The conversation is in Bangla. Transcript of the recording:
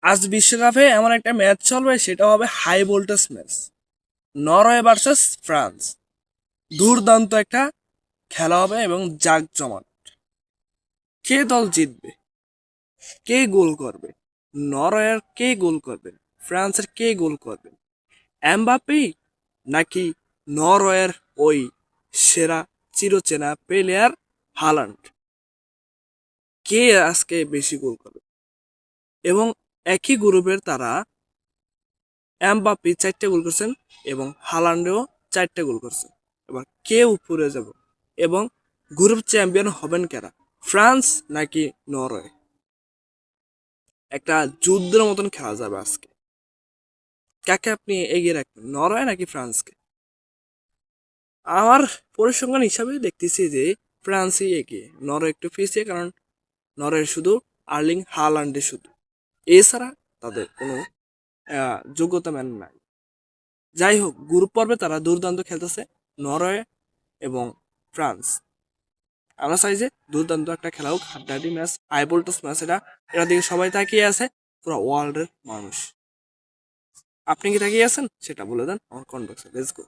আজ বিশ্বকাপে এমন একটা ম্যাচ চলবে, সেটা হবে high voltage match. Norway versus France. দুর্দান্ত একটা খেলা হবে এবং জাঁকজমক। কে দল জিতবে, কে গোল করবে, নরওয়ের কে গোল করবে, ফ্রান্সের কে গোল করবে, এমবাপ্পে নাকি নরওয়ের ওই সেরা চিরচেনা প্লেয়ার হালান্ড, কে আজকে বেশি গোল করবে? এবং একই গ্রুপের তারা এমবাপ্পে 4টে গোল করছেন এবং হালান্ডেও 4টে গোল করছেন। এবার কে উপরে যাব এবং গ্রুপ চ্যাম্পিয়ন হবেন কারা, ফ্রান্স নাকি নরওয়ে? একটা যুদ্ধের মতন খেলা যাবে আজকে। কাকে আপনি এগিয়ে রাখবেন, নরওয়ে নাকি ফ্রান্সকে? আমার পরিসংখ্যান হিসাবে দেখতেছি যে ফ্রান্সই এগিয়ে, নরওয়ে একটু পিছিয়ে, কারণ নরওয়ে শুধু আর্লিং হালান্ডে শুধু, এছাড়া তাদের কোনো যোগ্যতা ম্যান নাই। যাই হোক, গ্রুপ পর্বে তারা দুর্দান্ত খেলতেছে, নরওয়ে এবং ফ্রান্স। আমরা চাই যে দুর্দান্ত একটা খেলা হোক, হাড্ডাহাড্ডি ম্যাচ, হাই ভোল্টেজ ম্যাচ। এটা দিকে সবাই তাকিয়ে আছে, পুরো ওয়ার্ল্ডের মানুষ। আপনি কি তাকিয়ে আছেন সেটা বলে দেন আমার কমেন্ট বক্সে। Let's go.